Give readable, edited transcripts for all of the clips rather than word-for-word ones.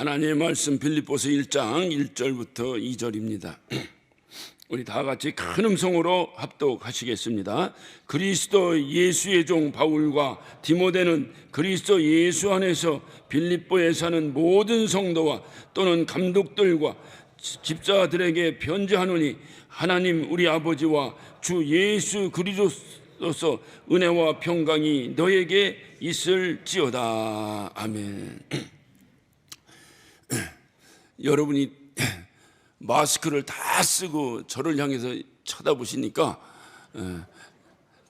하나님의 말씀 빌립보서 1장 1절부터 2절입니다. 우리 다 같이 큰 음성으로 합독하시겠습니다. 그리스도 예수의 종 바울과 디모데는 그리스도 예수 안에서 빌립보에 사는 모든 성도와 또는 감독들과 집사들에게 편지하노니 하나님 우리 아버지와 주 예수 그리스도로서 은혜와 평강이 너에게 있을지어다. 아멘. 여러분이 마스크를 다 쓰고 저를 향해서 쳐다보시니까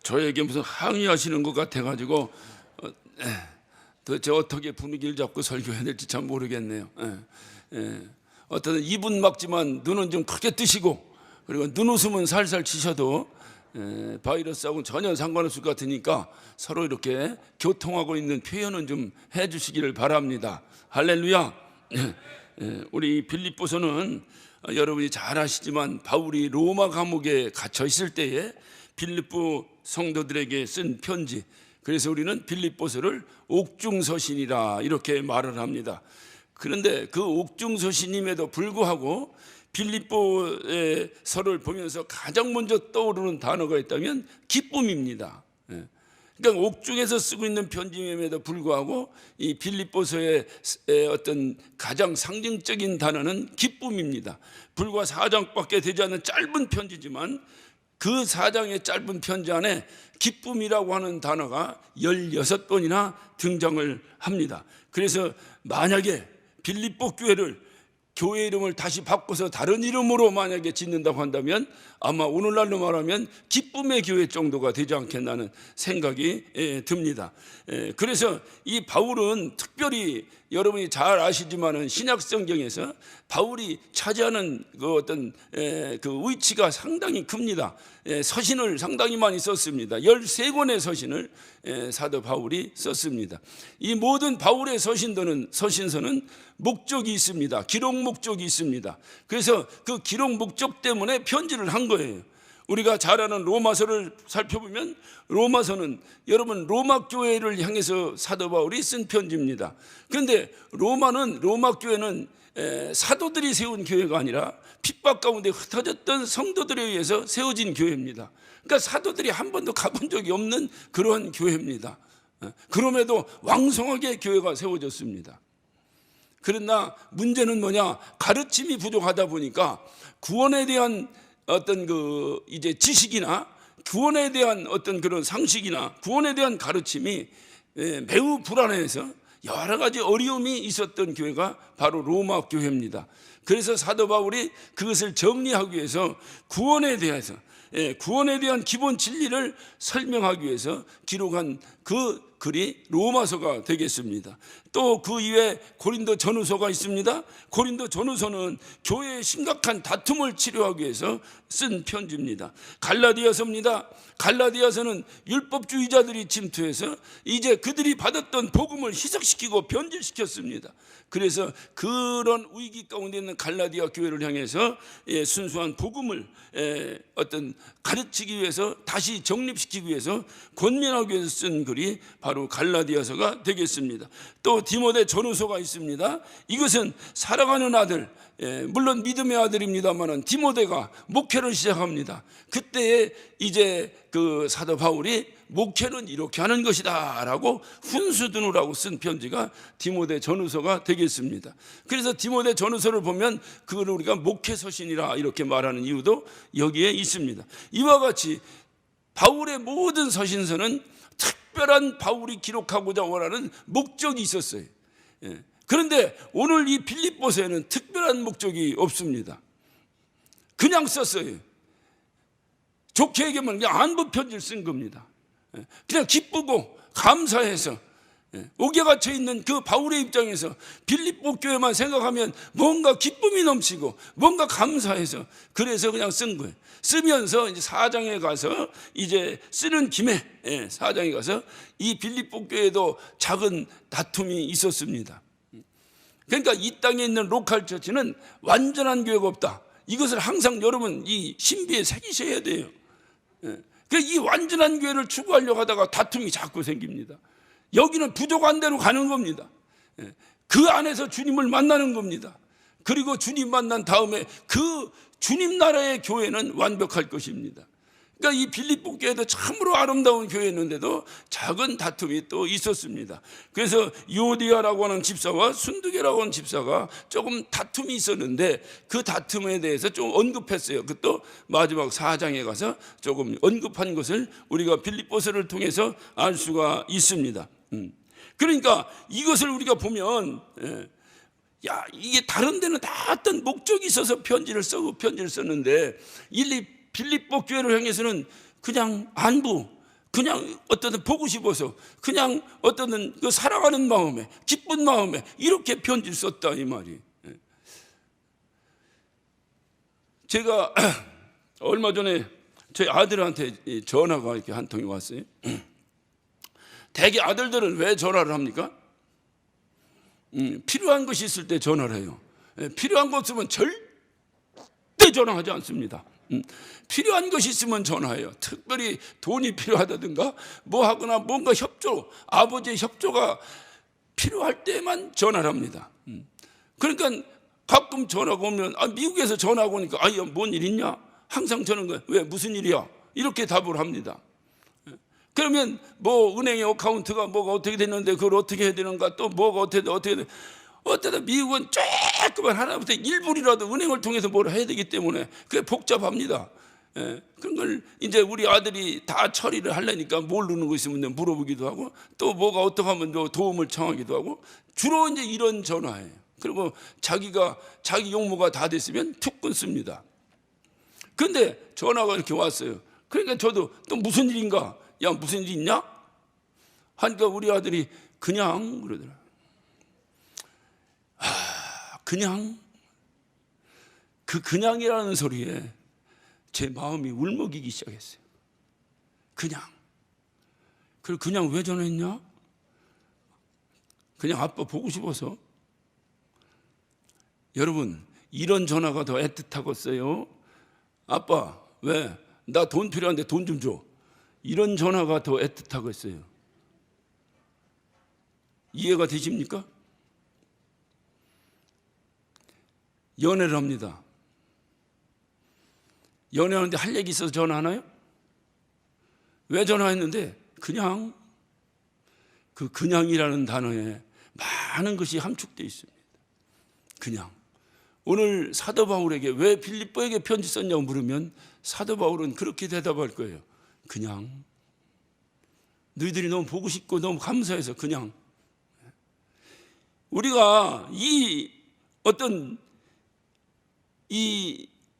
저에게 무슨 항의하시는 것 같아가지고 도대체 어떻게 분위기를 잡고 설교해야 될지 참 모르겠네요. 어떤 입은 막지만 눈은 좀 크게 뜨시고, 그리고 눈웃음은 살살 치셔도 바이러스하고는 전혀 상관없을 것 같으니까 서로 이렇게 교통하고 있는 표현은 좀 해주시기를 바랍니다. 할렐루야. 우리 빌립보서는 여러분이 잘 아시지만 바울이 로마 감옥에 갇혀 있을 때에 빌립보 성도들에게 쓴 편지, 그래서 우리는 빌립보서를 옥중서신이라 이렇게 말을 합니다. 그런데 그 옥중서신임에도 불구하고 빌립보의 서를 보면서 가장 먼저 떠오르는 단어가 있다면 기쁨입니다. 그러니까 옥중에서 쓰고 있는 편지임에도 불구하고 이 빌립보서의 어떤 가장 상징적인 단어는 기쁨입니다. 불과 4장밖에 되지 않는 짧은 편지지만 그 4장의 짧은 편지 안에 기쁨이라고 하는 단어가 16번이나 등장을 합니다. 그래서 만약에 빌립보 교회를 교회 이름을 다시 바꿔서 다른 이름으로 만약에 짓는다고 한다면 아마 오늘날로 말하면 기쁨의 교회 정도가 되지 않겠나는 생각이 듭니다. 그래서 이 바울은 특별히 여러분이 잘 아시지만은 신약 성경에서 바울이 차지하는 그 어떤 그 위치가 상당히 큽니다. 서신을 상당히 많이 썼습니다. 13권의 서신을 사도 바울이 썼습니다. 이 모든 바울의 서신서는 목적이 있습니다. 기록 목적이 있습니다. 그래서 그 기록 목적 때문에 편지를 한 거예요. 우리가 잘 아는 로마서를 살펴보면 로마서는 여러분 로마 교회를 향해서 사도 바울이 쓴 편지입니다. 그런데 로마 교회는 사도들이 세운 교회가 아니라 핍박 가운데 흩어졌던 성도들에 의해서 세워진 교회입니다. 그러니까 사도들이 한 번도 가본 적이 없는 그런 교회입니다. 그럼에도 왕성하게 교회가 세워졌습니다. 그러나 문제는 뭐냐? 가르침이 부족하다 보니까 구원에 대한 어떤 그 이제 지식이나 구원에 대한 어떤 그런 상식이나 구원에 대한 가르침이 매우 불안해서 여러 가지 어려움이 있었던 교회가 바로 로마 교회입니다. 그래서 사도 바울이 그것을 정리하기 위해서 구원에 대한 기본 진리를 설명하기 위해서 기록한 그 글이 로마서가 되겠습니다. 또 그 이외에 고린도 전후서가 있습니다. 고린도 전후서는 교회의 심각한 다툼을 치료하기 위해서 쓴 편지입니다. 갈라디아서입니다. 갈라디아서는 율법주의자들이 침투해서 이제 그들이 받았던 복음을 희석시키고 변질시켰습니다. 그래서 그런 위기 가운데 있는 갈라디아 교회를 향해서 순수한 복음을 어떤 가르치기 위해서 다시 정립시키기 위해서 권면하기 위해서 쓴 글이 바로 갈라디아서가 되겠습니다. 또 디모데 전후서가 있습니다. 이것은 사랑하는 아들, 물론 믿음의 아들입니다만은 디모데가 목회를 시작합니다. 그때에 이제 그 사도 바울이 목회는 이렇게 하는 것이다 라고 훈수두누라고 쓴 편지가 디모데 전후서가 되겠습니다. 그래서 디모데 전후서를 보면 그걸 우리가 목회서신이라 이렇게 말하는 이유도 여기에 있습니다. 이와 같이 바울의 모든 서신서는 특별한 바울이 기록하고자 원하는 목적이 있었어요. 그런데 오늘 이 빌립보서에는 특별한 목적이 없습니다. 그냥 썼어요. 좋게 얘기하면 그냥 안부 편지를 쓴 겁니다. 그냥 기쁘고 감사해서 옥에 갇혀 있는 그 바울의 입장에서 빌립보 교회만 생각하면 뭔가 기쁨이 넘치고 뭔가 감사해서 그래서 그냥 쓴 거예요. 쓰면서 이제 4장에 가서 이제 쓰는 김에 4장에 가서 이 빌립보 교회에도 작은 다툼이 있었습니다. 그러니까 이 땅에 있는 로컬 처치는 완전한 교회가 없다. 이것을 항상 여러분 이 신비에 새기셔야 돼요. 이 완전한 교회를 추구하려고 하다가 다툼이 자꾸 생깁니다. 여기는 부족한 대로 가는 겁니다. 그 안에서 주님을 만나는 겁니다. 그리고 주님 만난 다음에 그 주님 나라의 교회는 완벽할 것입니다. 그러니까 이 빌립보 교회도 참으로 아름다운 교회였는데도 작은 다툼이 또 있었습니다. 그래서 요디아라고 하는 집사와 순두계라고 하는 집사가 조금 다툼이 있었는데 그 다툼에 대해서 좀 언급했어요. 그것도 마지막 4장에 가서 조금 언급한 것을 우리가 빌립보서를 통해서 알 수가 있습니다. 그러니까 이것을 우리가 보면 야, 이게 다른 데는 다 어떤 목적이 있어서 편지를 썼는데 이 빌립보 교회를 향해서는 그냥 안부, 그냥 어떤 보고 싶어서, 그냥 어떤 그 사랑하는 마음에, 기쁜 마음에 이렇게 편지를 썼다 이 말이. 제가 얼마 전에 저희 아들한테 전화가 이렇게 한 통이 왔어요. 대개 아들들은 왜 전화를 합니까? 필요한 것이 있을 때 전화를 해요. 필요한 것 없으면 절대 전화하지 않습니다. 필요한 것이 있으면 전화해요. 특별히 돈이 필요하다든가 뭐 하거나 뭔가 협조, 아버지의 협조가 필요할 때만 전화를 합니다. 그러니까 가끔 전화가 오면 미국에서 전화가 오니까 뭔 일 있냐? 항상 저는 왜 무슨 일이야? 이렇게 답을 합니다. 그러면 뭐 은행의 어카운트가 뭐가 어떻게 됐는데 그걸 어떻게 해야 되는가, 또 뭐가 어떻게 돼. 어쩌다 미국은 조금만 하나부터 일부이라도 은행을 통해서 뭘 해야 되기 때문에 그게 복잡합니다. 그런 걸 이제 우리 아들이 다 처리를 하려니까 모르는 거 있으면 물어보기도 하고, 또 뭐가 어떻게 하면 도움을 청하기도 하고, 주로 이제 이런 전화예요. 그리고 자기 용무가 다 됐으면 툭 끊습니다. 근데 전화가 이렇게 왔어요. 그러니까 저도 또 무슨 일인가? 야, 무슨 일 있냐? 하니까 우리 아들이 그냥 그러더라. 그냥, 그냥이라는 소리에 제 마음이 울먹이기 시작했어요. 그냥. 그리고 그냥 왜 전화했냐? 그냥 아빠 보고 싶어서. 여러분, 이런 전화가 더 애틋하겠어요? 아빠, 왜? 나 돈 필요한데 돈 좀 줘. 이런 전화가 더 애틋하겠어요. 이해가 되십니까? 연애를 합니다. 연애하는데 할 얘기 있어서 전화하나요? 왜 전화했는데? 그냥. 그 그냥이라는 단어에 많은 것이 함축되어 있습니다. 그냥. 오늘 사도 바울에게 왜 빌립보에게 편지 썼냐고 물으면 사도 바울은 그렇게 대답할 거예요. 그냥. 너희들이 너무 보고 싶고 너무 감사해서 그냥. 우리가 이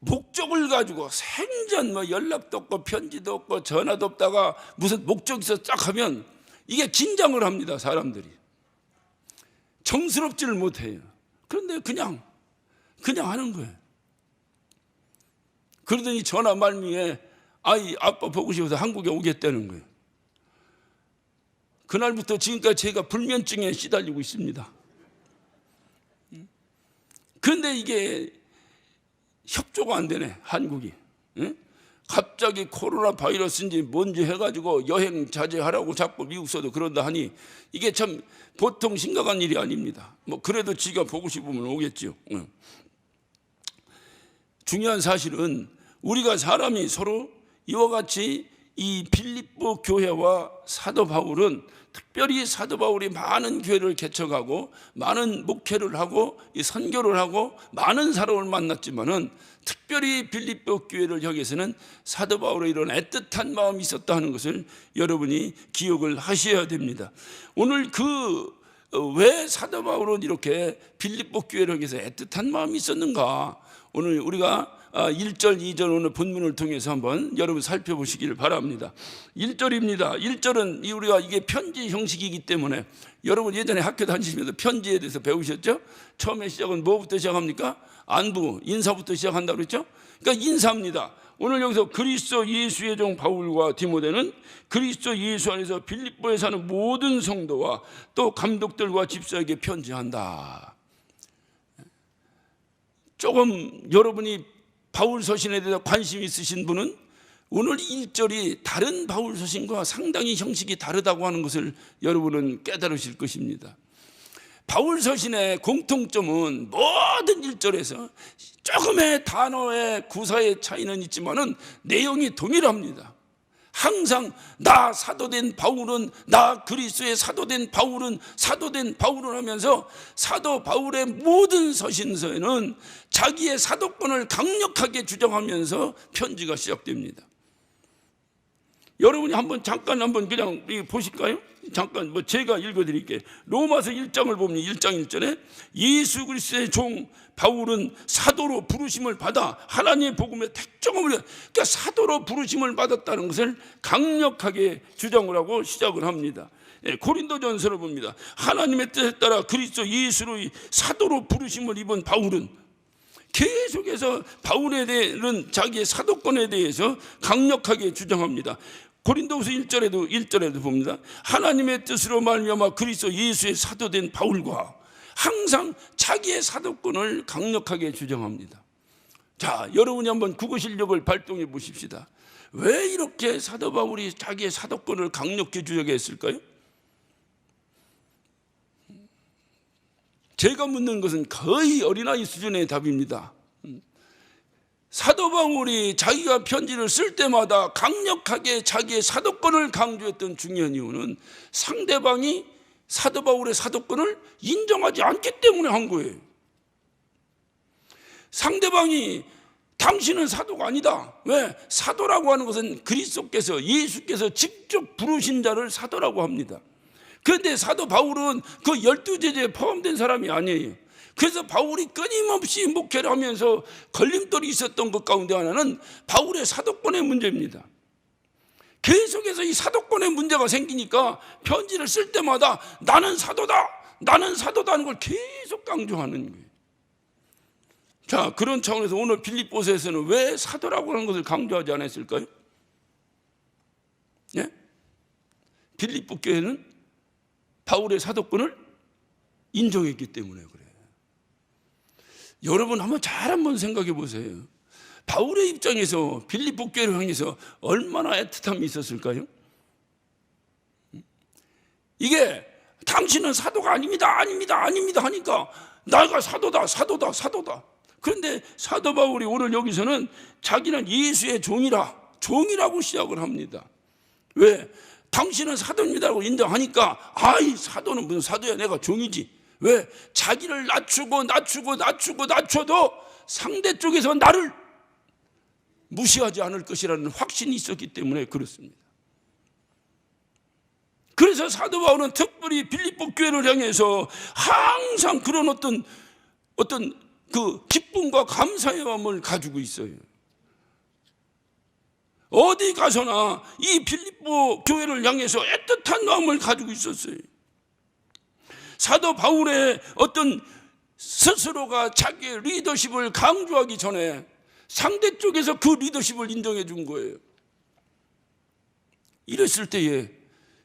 목적을 가지고 생전 연락도 없고 편지도 없고 전화도 없다가 무슨 목적이 있어서 딱 하면 이게 긴장을 합니다. 사람들이 정스럽지를 못해요. 그런데 그냥 하는 거예요. 그러더니 전화 말미에 아빠 보고 싶어서 한국에 오겠다는 거예요. 그날부터 지금까지 제가 불면증에 시달리고 있습니다. 그런데 이게 협조가 안 되네, 한국이. 갑자기 코로나 바이러스인지 뭔지 해가지고 여행 자제하라고 자꾸 미국서도 그런다 하니 이게 참 보통 심각한 일이 아닙니다. 그래도 지가 보고 싶으면 오겠죠. 중요한 사실은 우리가 사람이 서로 이와 같이 이 빌립보 교회와 사도 바울은 특별히 사도 바울이 많은 교회를 개척하고 많은 목회를 하고 선교를 하고 많은 사람을 만났지만은 특별히 빌립보 교회를 향해서는 사도 바울의 이런 애틋한 마음이 있었다 하는 것을 여러분이 기억을 하셔야 됩니다. 오늘 왜 사도 바울은 이렇게 빌립보 교회를 향해서 애틋한 마음이 있었는가? 오늘 우리가 1절, 2절 오늘 본문을 통해서 한번 여러분 살펴보시기를 바랍니다. 1절입니다. 1절은 우리가 이게 편지 형식이기 때문에 여러분 예전에 학교 다니시면서 편지에 대해서 배우셨죠? 처음에 시작은 뭐부터 시작합니까? 안부, 인사부터 시작한다고 그랬죠? 그러니까 인사입니다. 오늘 여기서 그리스도 예수의 종 바울과 디모데는 그리스도 예수 안에서 빌립보에 사는 모든 성도와 또 감독들과 집사에게 편지한다. 조금 여러분이 바울 서신에 대해서 관심이 있으신 분은 오늘 1절이 다른 바울 서신과 상당히 형식이 다르다고 하는 것을 여러분은 깨달으실 것입니다. 바울 서신의 공통점은 모든 1절에서 조금의 단어의 구사의 차이는 있지만은 내용이 동일합니다. 항상 나 사도된 바울은, 나 그리스도의 사도된 바울은, 사도된 바울은 하면서 사도 바울의 모든 서신서에는 자기의 사도권을 강력하게 주장하면서 편지가 시작됩니다. 여러분이 잠깐 그냥 보실까요? 잠깐 제가 읽어드릴게요. 로마서 1장을 보면 1장 1절에 예수 그리스도의 종 바울은 사도로 부르심을 받아 하나님의 복음의 택정함을, 그러니까 사도로 부르심을 받았다는 것을 강력하게 주장을 하고 시작을 합니다. 고린도전서를 봅니다. 하나님의 뜻에 따라 그리스도 예수로 사도로 부르심을 입은 바울은 계속해서 바울에 대한 자기의 사도권에 대해서 강력하게 주장합니다. 고린도후서 1절에도 봅니다. 하나님의 뜻으로 말미암아 그리스도 예수의 사도된 바울과 항상 자기의 사도권을 강력하게 주장합니다. 자, 여러분이 한번 국어 실력을 발동해 보십시다. 왜 이렇게 사도 바울이 자기의 사도권을 강력히 주장했을까요? 제가 묻는 것은 거의 어린아이 수준의 답입니다. 사도 바울이 자기가 편지를 쓸 때마다 강력하게 자기의 사도권을 강조했던 중요한 이유는 상대방이 사도 바울의 사도권을 인정하지 않기 때문에 한 거예요. 상대방이 당신은 사도가 아니다. 왜? 사도라고 하는 것은 그리스도께서, 예수께서 직접 부르신 자를 사도라고 합니다. 그런데 사도 바울은 그 12제자에 포함된 사람이 아니에요. 그래서 바울이 끊임없이 목회를 하면서 걸림돌이 있었던 것 가운데 하나는 바울의 사도권의 문제입니다. 계속해서 이 사도권의 문제가 생기니까 편지를 쓸 때마다 나는 사도다, 나는 사도다 하는 걸 계속 강조하는 거예요. 자, 그런 차원에서 오늘 빌립보서에서는 왜 사도라고 하는 것을 강조하지 않았을까요? 예? 빌립보 교회는 바울의 사도권을 인정했기 때문에 그래요. 여러분 한번 생각해 보세요. 바울의 입장에서 빌립보 교회를 향해서 얼마나 애틋함이 있었을까요? 이게 당신은 사도가 아닙니다 하니까 내가 사도다. 그런데 사도 바울이 오늘 여기서는 자기는 예수의 종이라고 시작을 합니다. 왜? 당신은 사도입니다라고 인정하니까 사도는 무슨 사도야, 내가 종이지. 왜? 자기를 낮춰도 상대 쪽에서 나를 무시하지 않을 것이라는 확신이 있었기 때문에 그렇습니다. 그래서 사도 바울은 특별히 빌립보 교회를 향해서 항상 그런 어떤 그 기쁨과 감사의 마음을 가지고 있어요. 어디 가서나 이 빌립보 교회를 향해서 애틋한 마음을 가지고 있었어요. 사도 바울의 어떤 스스로가 자기의 리더십을 강조하기 전에 상대 쪽에서 그 리더십을 인정해 준 거예요. 이랬을 때에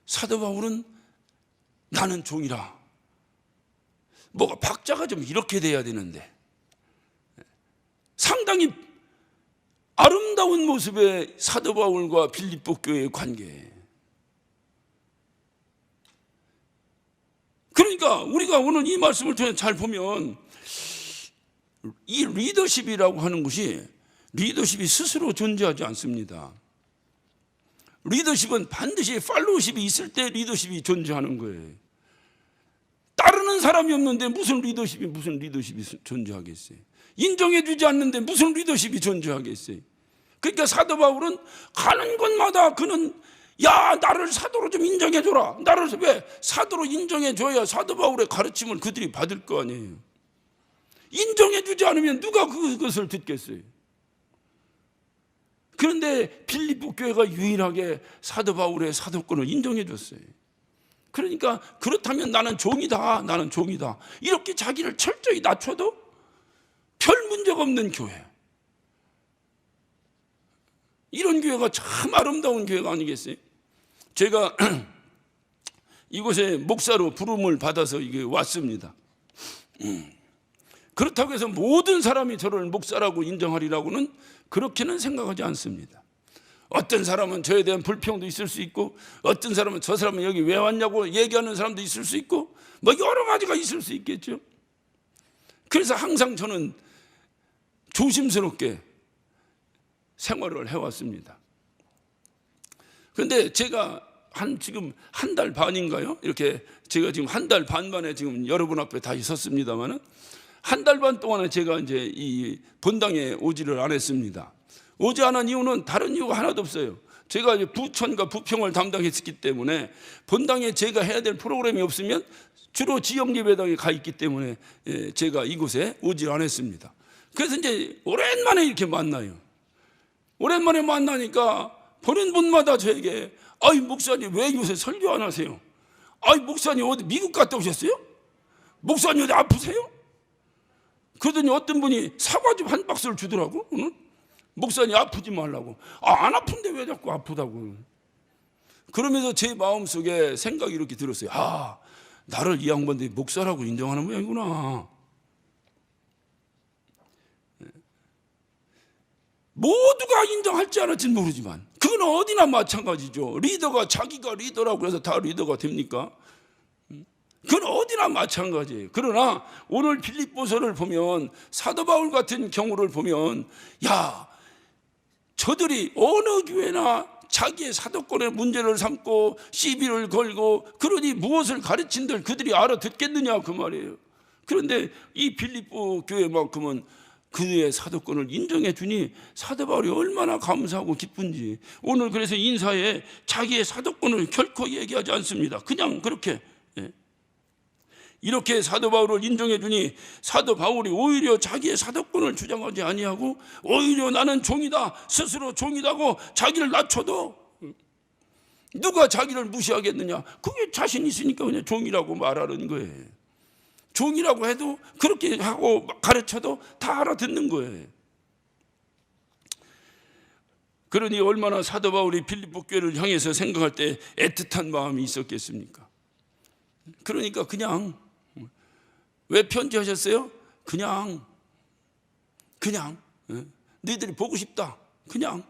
사도 바울은 나는 종이라. 뭐가 박자가 좀 이렇게 돼야 되는데 상당히 아름다운 모습의 사도 바울과 빌립보 교회의 관계. 그러니까 우리가 오늘 이 말씀을 통해 잘 보면 이 리더십이라고 하는 것이 리더십이 스스로 존재하지 않습니다. 리더십은 반드시 팔로우십이 있을 때 리더십이 존재하는 거예요. 따르는 사람이 없는데 무슨 리더십이 존재하겠어요? 인정해주지 않는데 무슨 리더십이 존재하겠어요? 그러니까 사도 바울은 가는 곳마다 그는 나를 사도로 좀 인정해줘라. 나를 왜? 사도로 인정해줘야 사도 바울의 가르침을 그들이 받을 거 아니에요. 인정해주지 않으면 누가 그것을 듣겠어요? 그런데 빌립보 교회가 유일하게 사도 바울의 사도권을 인정해줬어요. 그러니까 그렇다면 나는 종이다. 이렇게 자기를 철저히 낮춰도 별 문제가 없는 교회. 이런 교회가 참 아름다운 교회가 아니겠어요? 제가 이곳에 목사로 부름을 받아서 이게 왔습니다. 그렇다고 해서 모든 사람이 저를 목사라고 인정하리라고는 그렇게는 생각하지 않습니다. 어떤 사람은 저에 대한 불평도 있을 수 있고, 어떤 사람은 저 사람은 여기 왜 왔냐고 얘기하는 사람도 있을 수 있고, 뭐 여러 가지가 있을 수 있겠죠. 그래서 항상 저는 조심스럽게 생활을 해왔습니다. 그런데 제가 지금 한 달 반인가요? 이렇게 제가 지금 한 달 반 만에 지금 여러분 앞에 다시 섰습니다만은, 한 달 반 동안에 제가 이제 이 본당에 오지를 않았습니다. 오지 않은 이유는 다른 이유가 하나도 없어요. 제가 이제 부천과 부평을 담당했기 때문에 본당에 제가 해야 될 프로그램이 없으면 주로 지역예배당에 가 있기 때문에 제가 이곳에 오지 않았습니다. 그래서 이제 오랜만에 이렇게 만나요. 오랜만에 만나니까 보는 분마다 저에게, 아이 목사님 왜 요새 설교 안 하세요? 아이 목사님 어디 미국 갔다 오셨어요? 목사님 어디 아프세요? 그러더니 어떤 분이 사과즙 한 박스를 주더라고. 오늘 목사님 아프지 말라고. 안 아픈데 왜 자꾸 아프다고. 그러면서 제 마음속에 생각이 이렇게 들었어요. 나를 이 양반들이 목사라고 인정하는 모양이구나. 모두가 인정할지 않을지는 모르지만 그건 어디나 마찬가지죠. 리더가 자기가 리더라고 해서 다 리더가 됩니까? 그건 어디나 마찬가지예요. 그러나 오늘 빌립보서를 보면, 사도 바울 같은 경우를 보면, 저들이 어느 교회나 자기의 사도권의 문제를 삼고 시비를 걸고, 그러니 무엇을 가르친들 그들이 알아듣겠느냐 그 말이에요. 그런데 이 빌립보 교회만큼은 그의 사도권을 인정해 주니 사도 바울이 얼마나 감사하고 기쁜지. 오늘 그래서 인사에 자기의 사도권을 결코 얘기하지 않습니다. 그냥 그렇게 이렇게 사도 바울을 인정해 주니 사도 바울이 오히려 자기의 사도권을 주장하지 아니하고, 오히려 나는 종이다, 스스로 종이다고 자기를 낮춰도 누가 자기를 무시하겠느냐. 그게 자신 있으니까 그냥 종이라고 말하는 거예요. 종이라고 해도, 그렇게 하고 가르쳐도 다 알아듣는 거예요. 그러니 얼마나 사도 바울이 빌립보 교회를 향해서 생각할 때 애틋한 마음이 있었겠습니까? 그러니까 그냥, 왜 편지하셨어요? 그냥 너희들이 보고 싶다. 그냥.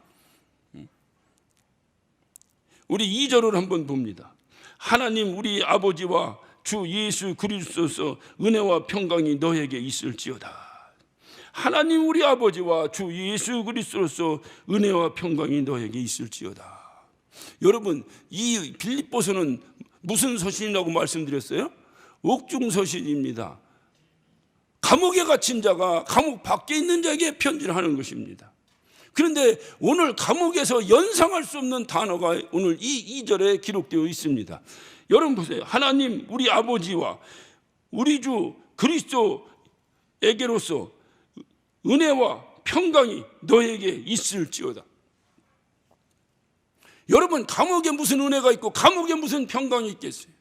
우리 2절을 한번 봅니다. 하나님 우리 아버지와 주 예수 그리스도서 은혜와 평강이 너에게 있을지어다. 하나님 우리 아버지와 주 예수 그리스도서 은혜와 평강이 너에게 있을지어다. 여러분, 이 빌립보서는 무슨 서신이라고 말씀드렸어요? 옥중서신입니다. 감옥에 갇힌 자가 감옥 밖에 있는 자에게 편지를 하는 것입니다. 그런데 오늘 감옥에서 연상할 수 없는 단어가 오늘 이 2절에 기록되어 있습니다. 여러분 보세요. 하나님 우리 아버지와 우리 주 그리스도에게로서 은혜와 평강이 너에게 있을지어다. 여러분, 감옥에 무슨 은혜가 있고 감옥에 무슨 평강이 있겠어요?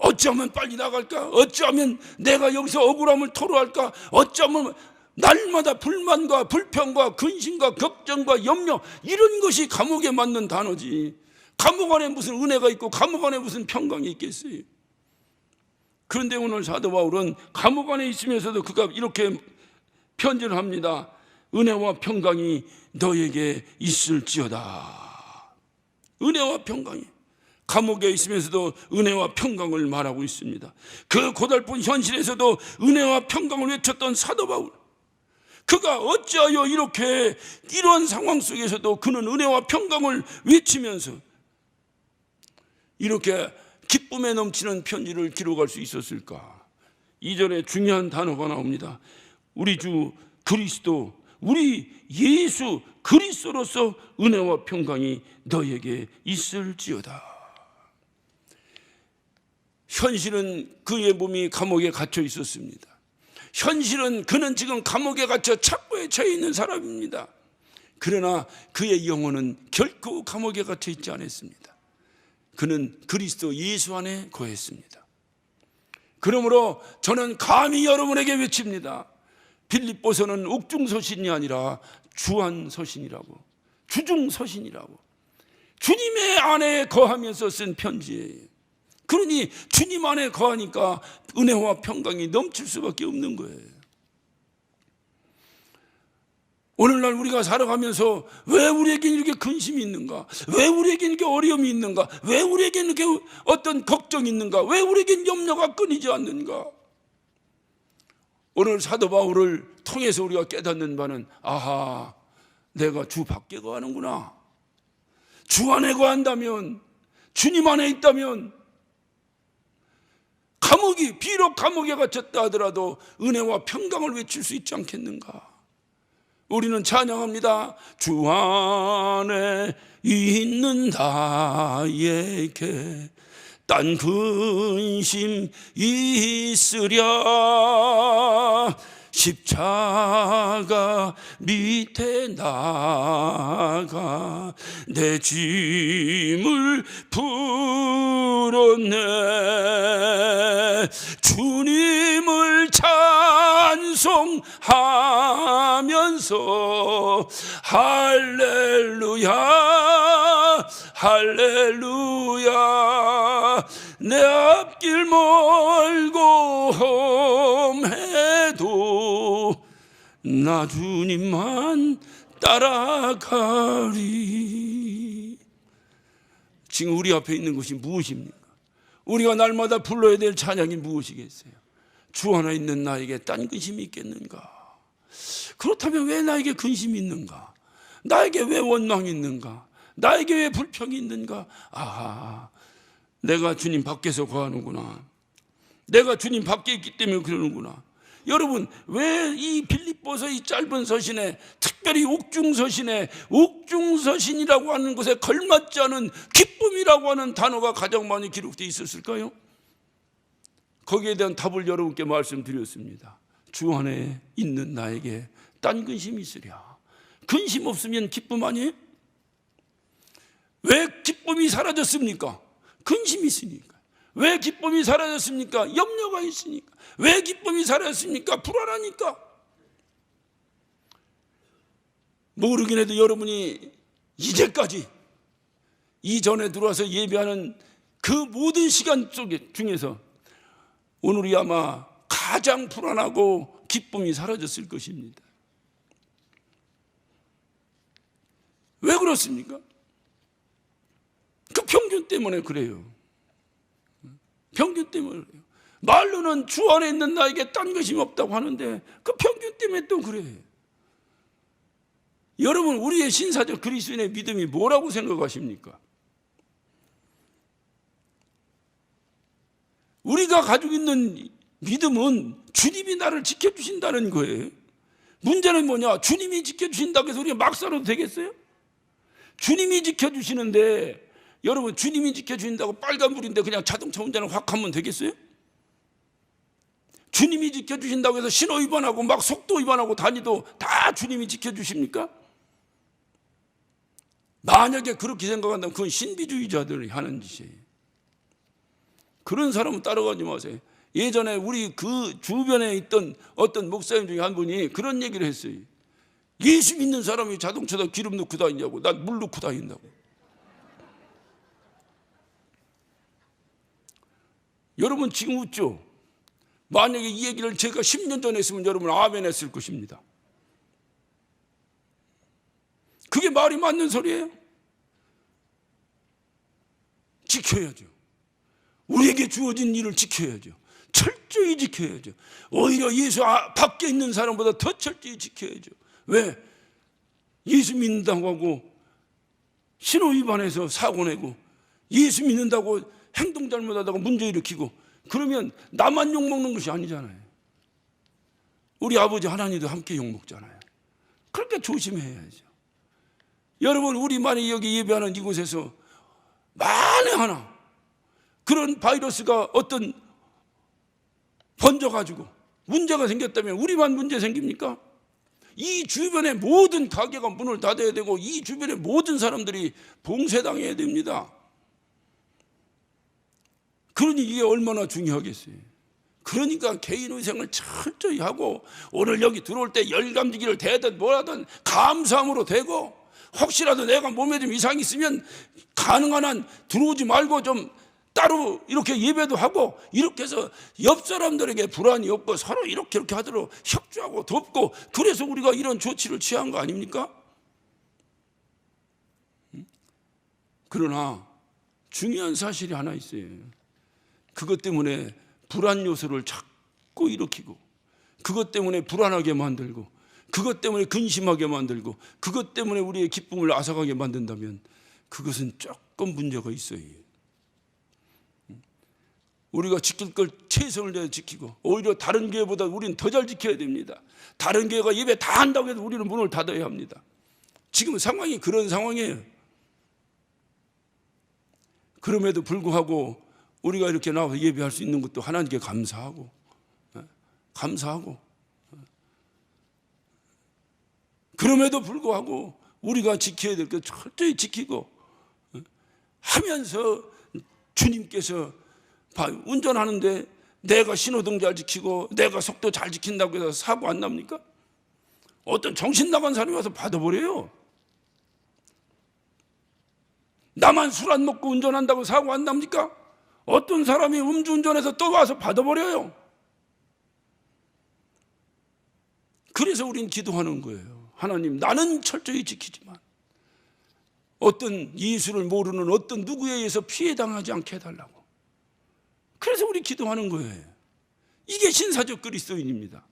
어쩌면 빨리 나갈까? 어쩌면 내가 여기서 억울함을 토로할까? 어쩌면 날마다 불만과 불평과 근심과 걱정과 염려, 이런 것이 감옥에 맞는 단어지. 감옥 안에 무슨 은혜가 있고 감옥 안에 무슨 평강이 있겠어요? 그런데 오늘 사도 바울은 감옥 안에 있으면서도 그가 이렇게 편지를 합니다. 은혜와 평강이 너에게 있을지어다. 은혜와 평강이. 감옥에 있으면서도 은혜와 평강을 말하고 있습니다. 그 고달픈 현실에서도 은혜와 평강을 외쳤던 사도 바울, 그가 어찌하여 이렇게 이러한 상황 속에서도 그는 은혜와 평강을 외치면서 이렇게 기쁨에 넘치는 편지를 기록할 수 있었을까? 2절에 중요한 단어가 나옵니다. 우리 주 그리스도, 우리 예수 그리스도로서 은혜와 평강이 너에게 있을지어다. 현실은 그의 몸이 감옥에 갇혀 있었습니다. 현실은 그는 지금 감옥에 갇혀 착고에 처해 있는 사람입니다. 그러나 그의 영혼은 결코 감옥에 갇혀 있지 않았습니다. 그는 그리스도 예수 안에 거했습니다. 그러므로 저는 감히 여러분에게 외칩니다. 빌립보서는 옥중서신이 아니라 주안서신이라고, 주중서신이라고, 주님의 안에 거하면서 쓴 편지예요. 그러니 주님 안에 거하니까 은혜와 평강이 넘칠 수밖에 없는 거예요. 오늘날 우리가 살아가면서 왜 우리에게 이렇게 근심이 있는가? 왜 우리에게 이렇게 어려움이 있는가? 왜 우리에게 이렇게 어떤 걱정이 있는가? 왜 우리에게 염려가 끊이지 않는가? 오늘 사도 바울을 통해서 우리가 깨닫는 바는, 아하, 내가 주 밖에 거하는구나. 주 안에 거한다면, 주님 안에 있다면, 비록 감옥에 갇혔다 하더라도 은혜와 평강을 외칠 수 있지 않겠는가? 우리는 찬양합니다. 주 안에 있는 나에게 딴 근심 있으랴. 십자가 밑에 나가 내 짐을 풀었네. 주님을 찬송하면서 할렐루야 할렐루야. 내 앞길 멀고 험해도 나 주님만 따라가리. 지금 우리 앞에 있는 것이 무엇입니까? 우리가 날마다 불러야 될 찬양이 무엇이겠어요? 주 안에 있는 나에게 딴 근심이 있겠는가? 그렇다면 왜 나에게 근심이 있는가? 나에게 왜 원망이 있는가? 나에게 왜 불평이 있는가? 아하, 내가 주님 밖에서 거하는구나. 내가 주님 밖에 있기 때문에 그러는구나. 여러분, 왜 이 빌립보서 이 짧은 서신에, 특별히 옥중서신이라고 하는 것에 걸맞지 않은 기쁨이라고 하는 단어가 가장 많이 기록되어 있었을까요? 거기에 대한 답을 여러분께 말씀드렸습니다. 주 안에 있는 나에게 딴 근심이 있으랴. 근심 없으면 기쁨 아니에요? 왜 기쁨이 사라졌습니까? 근심이 있으니까. 왜 기쁨이 사라졌습니까? 염려가 있으니까. 왜 기쁨이 사라졌습니까? 불안하니까. 모르긴 해도 여러분이 이제까지 이전에 들어와서 예배하는 그 모든 시간 중에서 오늘이 아마 가장 불안하고 기쁨이 사라졌을 것입니다. 왜 그렇습니까? 그 평균 때문에 그래요. 평균 때문에 그래요. 말로는 주 안에 있는 나에게 딴 것이 없다고 하는데 그 평균 때문에 또 그래요. 여러분, 우리의 신사적 그리스도인의 믿음이 뭐라고 생각하십니까? 우리가 가지고 있는 믿음은 주님이 나를 지켜주신다는 거예요. 문제는 뭐냐? 주님이 지켜주신다고 해서 우리가 막 살아도 되겠어요? 주님이 지켜주시는데, 여러분, 주님이 지켜주신다고 빨간불인데 그냥 자동차 운전을 확 하면 되겠어요? 주님이 지켜주신다고 해서 신호 위반하고 막 속도 위반하고 다니도 다 주님이 지켜주십니까? 만약에 그렇게 생각한다면 그건 신비주의자들이 하는 짓이에요. 그런 사람은 따라가지 마세요. 예전에 우리 그 주변에 있던 어떤 목사님 중에 한 분이 그런 얘기를 했어요. 예수 믿는 사람이 자동차에다 기름 넣고 다니냐고. 난 물 넣고 다닌다고. 여러분 지금 웃죠? 만약에 이 얘기를 제가 10년 전에 했으면 여러분 아멘 했을 것입니다. 그게 말이 맞는 소리예요? 지켜야죠. 우리에게 주어진 일을 지켜야죠. 철저히 지켜야죠. 오히려 예수 밖에 있는 사람보다 더 철저히 지켜야죠. 왜? 예수 믿는다고 하고 신호 위반해서 사고 내고 예수 믿는다고 행동 잘못하다가 문제 일으키고 그러면 나만 욕먹는 것이 아니잖아요. 우리 아버지 하나님도 함께 욕먹잖아요. 그러니까 조심해야죠. 여러분, 우리만이 여기 예배하는 이곳에서 만에 하나 그런 바이러스가 어떤 번져가지고 문제가 생겼다면 우리만 문제 생깁니까? 이 주변의 모든 가게가 문을 닫아야 되고 이 주변의 모든 사람들이 봉쇄당해야 됩니다. 그러니 이게 얼마나 중요하겠어요. 그러니까 개인의생을 철저히 하고 오늘 여기 들어올 때 열감지기를 대든 뭐라든 감사함으로 대고 혹시라도 내가 몸에 좀 이상이 있으면 가능한 한 들어오지 말고 좀 따로 이렇게 예배도 하고 이렇게 해서 옆 사람들에게 불안이 없고 서로 이렇게 하도록 협조하고 돕고, 그래서 우리가 이런 조치를 취한 거 아닙니까? 그러나 중요한 사실이 하나 있어요. 그것 때문에 불안 요소를 자꾸 일으키고, 그것 때문에 불안하게 만들고, 그것 때문에 근심하게 만들고, 그것 때문에 우리의 기쁨을 앗아가게 만든다면 그것은 조금 문제가 있어요. 우리가 지킬 걸 최선을 다해 지키고, 오히려 다른 교회보다 우리는 더 잘 지켜야 됩니다. 다른 교회가 예배 다 한다고 해도 우리는 문을 닫아야 합니다. 지금 상황이 그런 상황이에요. 그럼에도 불구하고 우리가 이렇게 나와서 예배할 수 있는 것도 하나님께 감사하고, 그럼에도 불구하고 우리가 지켜야 될 것 철저히 지키고 하면서, 주님께서 운전하는데 내가 신호등 잘 지키고 내가 속도 잘 지킨다고 해서 사고 안 납니까? 어떤 정신 나간 사람이 와서 받아버려요. 나만 술 안 먹고 운전한다고 사고 안 납니까? 어떤 사람이 음주운전해서 또 와서 받아버려요. 그래서 우린 기도하는 거예요. 하나님, 나는 철저히 지키지만 어떤 예수를 모르는 어떤 누구에 의해서 피해당하지 않게 해달라고. 그래서 우리 기도하는 거예요. 이게 신사적 그리스도인입니다.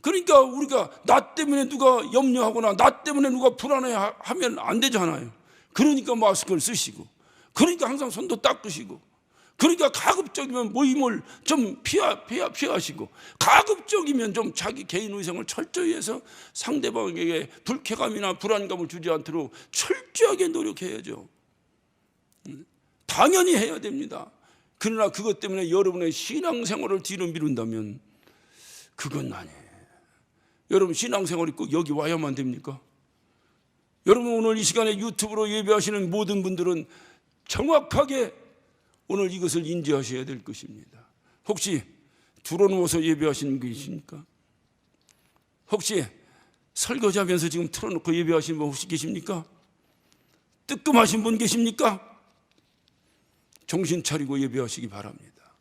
그러니까 우리가 나 때문에 누가 염려하거나 나 때문에 누가 불안해하면 안 되잖아요. 그러니까 마스크를 쓰시고, 그러니까 항상 손도 닦으시고, 그러니까 가급적이면 모임을 좀 피하시고, 가급적이면 좀 자기 개인 위생을 철저히 해서 상대방에게 불쾌감이나 불안감을 주지 않도록 철저하게 노력해야죠. 당연히 해야 됩니다. 그러나 그것 때문에 여러분의 신앙생활을 뒤로 미룬다면 그건 아니에요. 여러분, 신앙생활이 꼭 여기 와야만 됩니까? 여러분, 오늘 이 시간에 유튜브로 예배하시는 모든 분들은 정확하게 오늘 이것을 인지하셔야 될 것입니다. 혹시 들어누워서 예배하시는 분 계십니까? 혹시 설거지하면서 지금 틀어놓고 예배하시는 분 혹시 계십니까? 뜨끔하신 분 계십니까? 정신 차리고 예배하시기 바랍니다.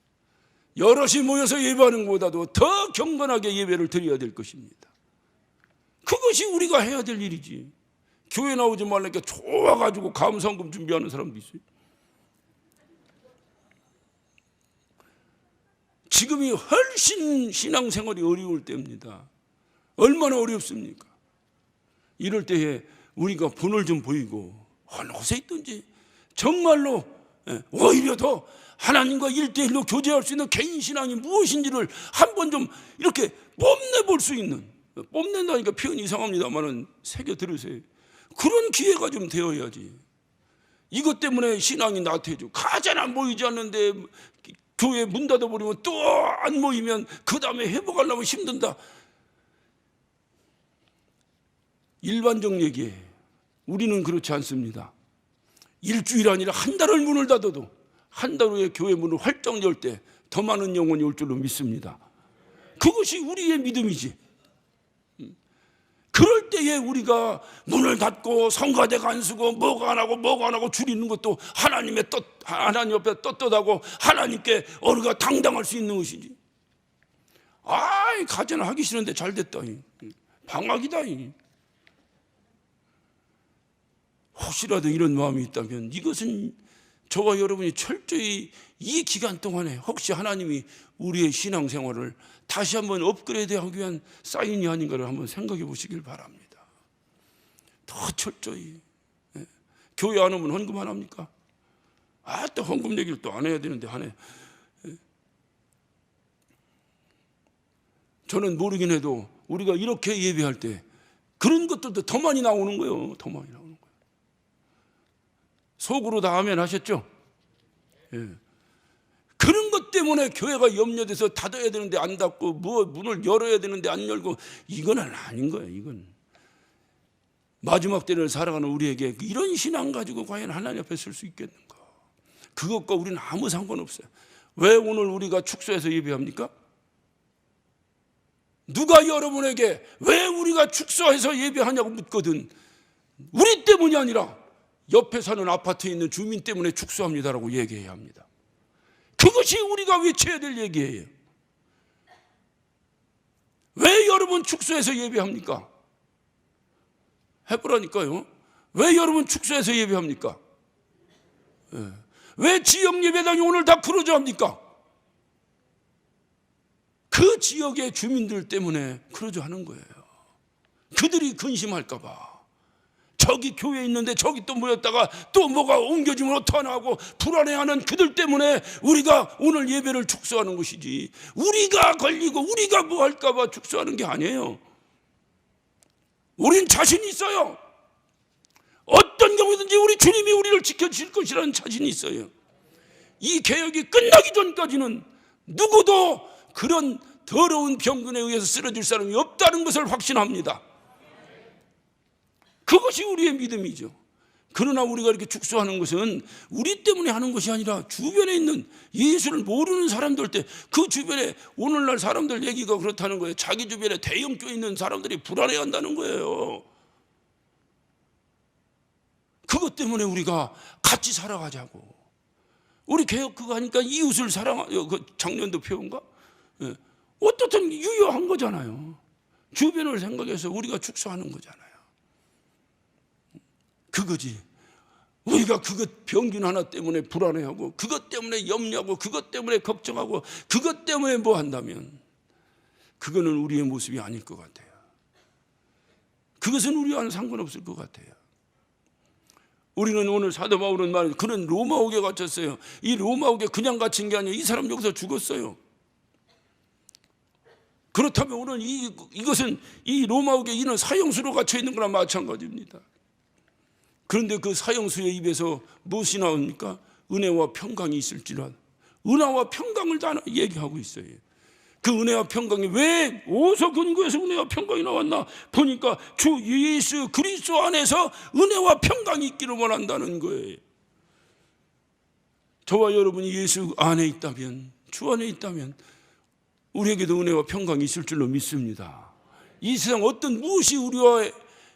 여럿이 모여서 예배하는 것보다도 더 경건하게 예배를 드려야 될 것입니다. 그것이 우리가 해야 될 일이지. 교회 나오지 말라니까 좋아가지고 감사원금 준비하는 사람도 있어요. 지금이 훨씬 신앙생활이 어려울 때입니다. 얼마나 어렵습니까? 이럴 때에 우리가 본을 좀 보이고 어느 곳에 있든지 정말로 오히려 더 하나님과 1대1로 교제할 수 있는 개인 신앙이 무엇인지를 한번 좀 이렇게 뽐내볼 수 있는, 뽐낸다니까 표현이 이상합니다만은 새겨 들으세요. 그런 기회가 좀 되어야지. 이것 때문에 신앙이 나태해져. 가잖아 모이지 않는데 교회 문 닫아버리면 또 안 모이면 그 다음에 회복하려면 힘든다. 일반적 얘기예요. 우리는 그렇지 않습니다. 일주일 아니라 한 달을 문을 닫아도 한 달 후에 교회 문을 활짝 열 때 더 많은 영혼이 올 줄로 믿습니다. 그것이 우리의 믿음이지. 그럴 때에 우리가 문을 닫고 성가대가 안 쓰고 뭐가 안 하고 줄이는 것도 하나님 옆에 떳떳하고 하나님께 우리가 당당할 수 있는 것이지. 아이, 가전을 하기 싫은데 잘 됐다. 방학이다. 혹시라도 이런 마음이 있다면 이것은 저와 여러분이 철저히 이 기간 동안에 혹시 하나님이 우리의 신앙생활을 다시 한번 업그레이드하기 위한 사인이 아닌가를 한번 생각해 보시길 바랍니다. 더 철저히. 교회 안 오면 헌금 안 합니까? 또 헌금 얘기를 또 안 해야 되는데 하네. 저는 모르긴 해도 우리가 이렇게 예배할 때 그런 것들도 더 많이 나오는 거예요. 더 많이 나오는 거예요. 속으로 다 아멘 하셨죠? 예. 그런 것 때문에 교회가 염려돼서 닫아야 되는데 안 닫고 문을 열어야 되는데 안 열고, 이거는 아닌 거예요. 이건 마지막 때를 살아가는 우리에게 이런 신앙 가지고 과연 하나님 앞에 설 수 있겠는가? 그것과 우리는 아무 상관없어요. 왜 오늘 우리가 축소해서 예배합니까? 누가 여러분에게 왜 우리가 축소해서 예배하냐고 묻거든 우리 때문이 아니라 옆에 사는 아파트에 있는 주민 때문에 축소합니다라고 얘기해야 합니다. 그것이 우리가 외쳐야 될 얘기예요. 왜 여러분 축소해서 예배합니까? 해보라니까요. 왜 여러분 축소해서 예배합니까? 왜 지역 예배당이 오늘 다 크로즈 합니까? 그 지역의 주민들 때문에 크로즈 하는 거예요. 그들이 근심할까 봐. 저기 교회 있는데 저기 또 모였다가 또 뭐가 옮겨지면 어떡하나 하고 불안해하는 그들 때문에 우리가 오늘 예배를 축소하는 것이지, 우리가 걸리고 우리가 뭐 할까 봐 축소하는 게 아니에요. 우린 자신이 있어요. 어떤 경우든지 우리 주님이 우리를 지켜주실 것이라는 자신이 있어요. 이 개혁이 끝나기 전까지는 누구도 그런 더러운 병균에 의해서 쓰러질 사람이 없다는 것을 확신합니다. 그것이 우리의 믿음이죠. 그러나 우리가 이렇게 축소하는 것은 우리 때문에 하는 것이 아니라 주변에 있는 예수를 모르는 사람들 때, 그 주변에 오늘날 사람들 얘기가 그렇다는 거예요. 자기 주변에 대형 교회 있는 사람들이 불안해한다는 거예요. 그것 때문에 우리가 같이 살아가자고. 우리 개혁 그거 하니까 이웃을 사랑하고, 그 작년도 표현가? 어떻든 유효한 거잖아요. 주변을 생각해서 우리가 축소하는 거잖아요. 그거지. 우리가 그것 병균 하나 때문에 불안해하고, 그것 때문에 염려하고, 그것 때문에 걱정하고, 그것 때문에 뭐 한다면 그거는 우리의 모습이 아닐 것 같아요. 그것은 우리와는 상관없을 것 같아요. 우리는 오늘 사도 바울은 말이죠. 그는 로마옥에 갇혔어요. 이 로마옥에 그냥 갇힌 게 아니에요. 이 사람 여기서 죽었어요. 그렇다면 오늘 이것은 이 로마옥에 이는 사형수로 갇혀 있는 거나 마찬가지입니다. 그런데 그 사형수의 입에서 무엇이 나옵니까? 은혜와 평강이 있을지라. 은혜와 평강을 다 얘기하고 있어요. 그 은혜와 평강이 왜 어디서 근거에서 은혜와 평강이 나왔나 보니까 주 예수 그리스도 안에서 은혜와 평강이 있기를 원한다는 거예요. 저와 여러분이 예수 안에 있다면, 주 안에 있다면 우리에게도 은혜와 평강이 있을 줄로 믿습니다. 이 세상 어떤 무엇이 우리와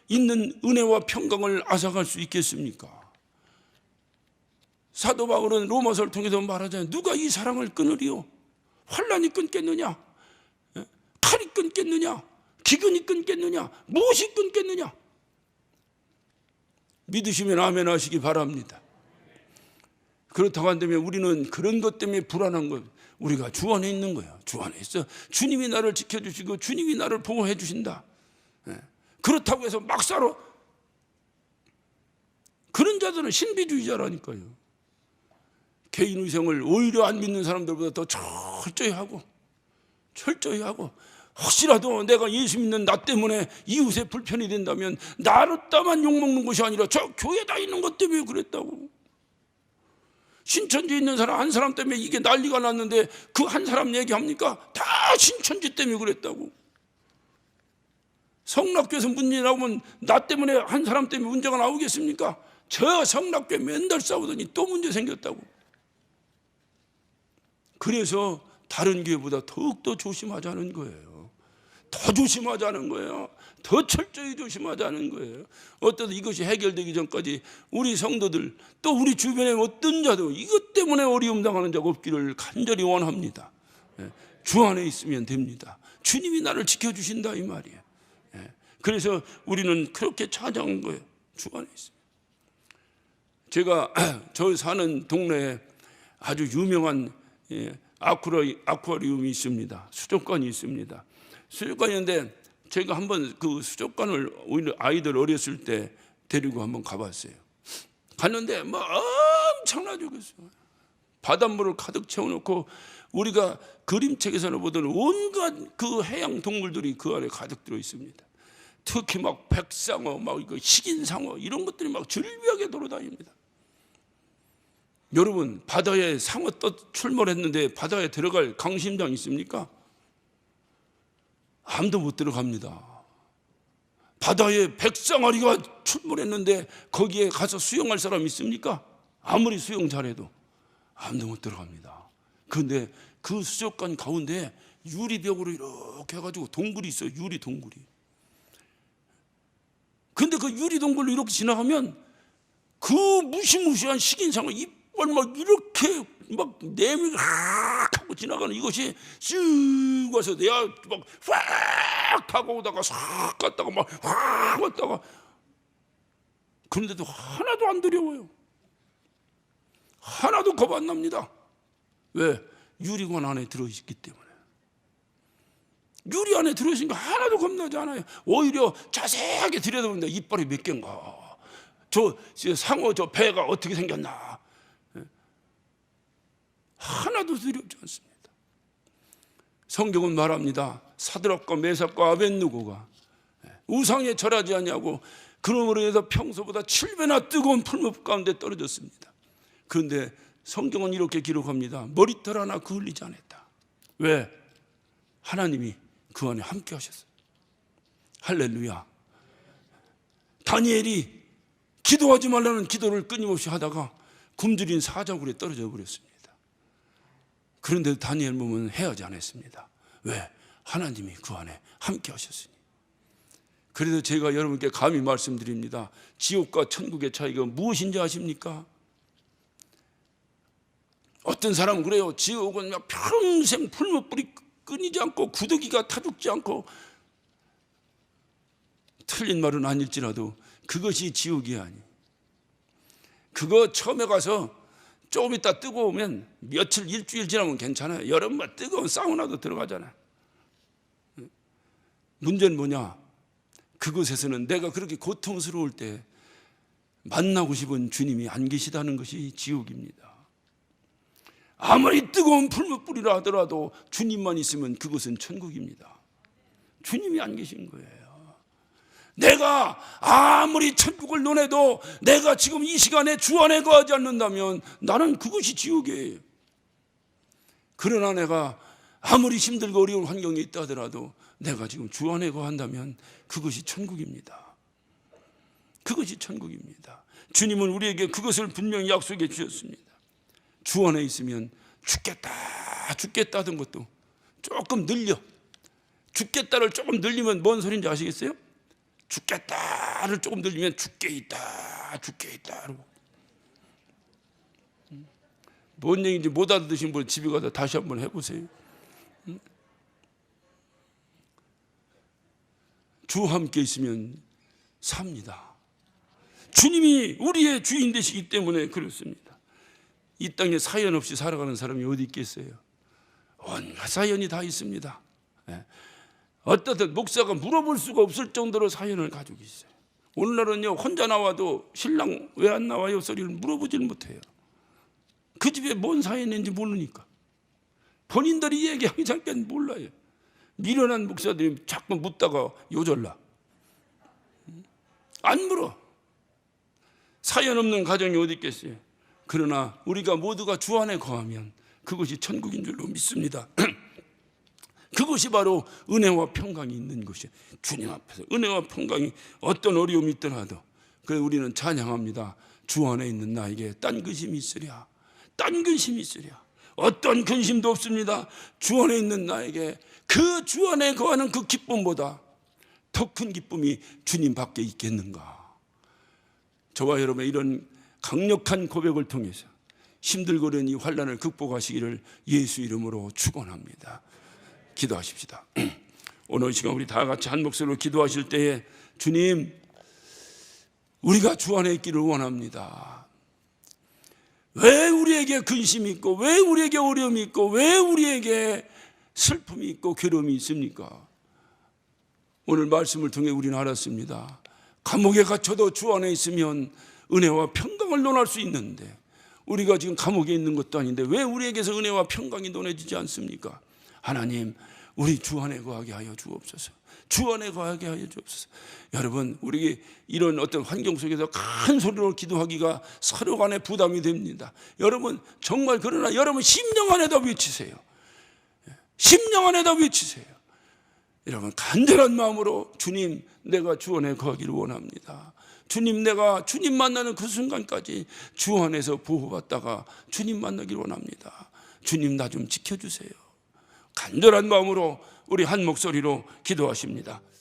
있는 은혜와 평강을 앗아갈 수 있겠습니까? 사도 바울은 로마서를 통해서 말하잖아요. 누가 이 사랑을 끊으리요? 환난이 끊겠느냐? 칼이 끊겠느냐? 기근이 끊겠느냐? 무엇이 끊겠느냐? 믿으시면 아멘 하시기 바랍니다. 그렇다고 한다면 우리는 그런 것 때문에 불안한 것, 우리가 주 안에 있는 거예요. 주 안에 있어. 주님이 나를 지켜주시고 주님이 나를 보호해 주신다. 그렇다고 해서 막 살아. 그런 자들은 신비주의자라니까요. 개인 의생을 오히려 안 믿는 사람들보다 더 철저히 하고 혹시라도 내가 예수 믿는 나 때문에 이웃에 불편이 된다면 나를 따만 욕먹는 것이 아니라 저 교회 다니는 것 때문에 그랬다고. 신천지에 있는 사람 한 사람 때문에 이게 난리가 났는데 그 한 사람 얘기합니까? 다 신천지 때문에 그랬다고. 성락교에서 문제 나오면 나 때문에 한 사람 때문에 문제가 나오겠습니까? 저 성락교에 맨날 싸우더니 또 문제 생겼다고. 그래서 다른 교회보다 더욱더 조심하자는 거예요. 더 조심하자는 거예요. 더 철저히 조심하자는 거예요. 어떠든 이것이 해결되기 전까지 우리 성도들 또 우리 주변에 어떤 자도 이것 때문에 어려움 당하는 자가 없기를 간절히 원합니다. 주 안에 있으면 됩니다. 주님이 나를 지켜주신다 이 말이에요. 그래서 우리는 그렇게 찾아온 거예요. 주 안에 있습니다. 제가 저 사는 동네에 아주 유명한 아쿠아리움이 있습니다. 수족관이 있습니다. 수족관인데 제가 한번 그 수족관을 오히려 아이들 어렸을 때 데리고 한번 가봤어요. 갔는데 뭐 엄청나죠. 바닷물을 가득 채워놓고 우리가 그림책에서는 보던 온갖 그 해양 동물들이 그 안에 가득 들어 있습니다. 특히 막 백상어, 막 이거 식인상어 이런 것들이 막 즐비하게 돌아다닙니다. 여러분 바다에 상어 출몰했는데 바다에 들어갈 강심장 있습니까? 아무도 못 들어갑니다. 바다에 백상아리가 출몰했는데 거기에 가서 수영할 사람 있습니까? 아무리 수영 잘해도 아무도 못 들어갑니다. 그런데 그 수족관 가운데 유리벽으로 이렇게 해가지고 동굴이 있어요. 유리 동굴이. 근데 그 유리 동굴로 이렇게 지나가면 그 무시무시한 식인상을 이빨 막 이렇게 막 내밀고 하고 지나가는 이것이 쓱 와서 내가 막확 다가오다가 싹 갔다가 막확 왔다가, 그런데도 하나도 안 두려워요. 하나도 겁 안 납니다. 왜? 유리관 안에 들어있기 때문에. 유리 안에 들어있으니까 하나도 겁나지 않아요. 오히려 자세하게 들여다보는데 이빨이 몇 개인가, 저 상어 저 배가 어떻게 생겼나, 하나도 두렵지 않습니다. 성경은 말합니다. 사드락과 메삭과 아벳느고가 우상에 절하지 않냐고, 그러므로 인해서 평소보다 7배나 뜨거운 풀무 가운데 떨어졌습니다. 그런데 성경은 이렇게 기록합니다. 머리털 하나 그을리지 않았다. 왜? 하나님이 그 안에 함께 하셨어요. 할렐루야. 다니엘이 기도하지 말라는 기도를 끊임없이 하다가 굶주린 사자굴에 떨어져 버렸습니다. 그런데 다니엘 몸은 해하지 않았습니다. 왜? 하나님이 그 안에 함께 하셨으니. 그래서 제가 여러분께 감히 말씀드립니다. 지옥과 천국의 차이가 무엇인지 아십니까? 어떤 사람은 그래요. 지옥은 막 평생 풀무불이 끊이지 않고 구더기가 타죽지 않고. 틀린 말은 아닐지라도 그것이 지옥이 아니. 그거 처음에 가서 조금 있다 뜨거우면 며칠 일주일 지나면 괜찮아요. 여름만 뜨거운 사우나도 들어가잖아요. 문제는 뭐냐? 그곳에서는 내가 그렇게 고통스러울 때 만나고 싶은 주님이 안 계시다는 것이 지옥입니다. 아무리 뜨거운 풀무불이라 하더라도 주님만 있으면 그곳은 천국입니다. 주님이 안 계신 거예요. 내가 아무리 천국을 논해도 내가 지금 이 시간에 주 안에 거하지 않는다면 나는 그것이 지옥이에요. 그러나 내가 아무리 힘들고 어려운 환경에 있다 하더라도 내가 지금 주 안에 거한다면 그것이 천국입니다. 그것이 천국입니다. 주님은 우리에게 그것을 분명히 약속해 주셨습니다. 주 안에 있으면 죽겠다 하던 것도 조금 늘려. 죽겠다를 조금 늘리면 뭔 소리인지 아시겠어요? 죽겠다를 조금 늘리면 죽게 있다. 뭔 얘기인지 못 알아듣신 분 집에 가서 다시 한번 해보세요. 주 함께 있으면 삽니다. 주님이 우리의 주인 되시기 때문에 그렇습니다. 이 땅에 사연 없이 살아가는 사람이 어디 있겠어요? 온갖 사연이 다 있습니다. 어떤 목사가 물어볼 수가 없을 정도로 사연을 가지고 있어요. 오늘날은요, 혼자 나와도 신랑 왜 안 나와요 소리를 물어보질 못해요. 그 집에 뭔 사연인지 모르니까. 본인들이 얘기하기 잠깐 몰라요. 미련한 목사들이 자꾸 묻다가 요절나. 안 물어. 사연 없는 가정이 어디 있겠어요? 그러나 우리가 모두가 주 안에 거하면 그것이 천국인 줄로 믿습니다. 그것이 바로 은혜와 평강이 있는 것이에요. 주님 앞에서 은혜와 평강이 어떤 어려움이 있더라도 그래서 우리는 찬양합니다. 주 안에 있는 나에게 딴 근심이 있으랴. 딴 근심이 있으랴. 어떤 근심도 없습니다. 주 안에 있는 나에게 그 주 안에 거하는 그 기쁨보다 더 큰 기쁨이 주님 밖에 있겠는가. 저와 여러분의 이런 강력한 고백을 통해서 힘들고 어려운 이 환난을 극복하시기를 예수 이름으로 축원합니다. 기도하십시다. 오늘 시간 우리 다 같이 한 목소리로 기도하실 때에 주님, 우리가 주 안에 있기를 원합니다. 왜 우리에게 근심이 있고, 왜 우리에게 어려움이 있고, 왜 우리에게 슬픔이 있고 괴로움이 있습니까? 오늘 말씀을 통해 우리는 알았습니다. 감옥에 갇혀도 주 안에 있으면 은혜와 평강을 논할 수 있는데 우리가 지금 감옥에 있는 것도 아닌데 왜 우리에게서 은혜와 평강이 논해지지 않습니까? 하나님, 우리 주 안에 거하게 하여 주옵소서. 주 안에 거하게 하여 주옵소서. 여러분, 우리 이런 어떤 환경 속에서 큰 소리로 기도하기가 서로 간에 부담이 됩니다. 여러분, 정말 그러나 여러분 심령 안에다 외치세요. 심령 안에다 외치세요. 여러분, 간절한 마음으로 주님, 내가 주 안에 거하기를 원합니다. 주님, 내가 주님 만나는 그 순간까지 주 안에서 보호받다가 주님 만나기를 원합니다. 주님, 나 좀 지켜주세요. 간절한 마음으로 우리 한 목소리로 기도하십니다.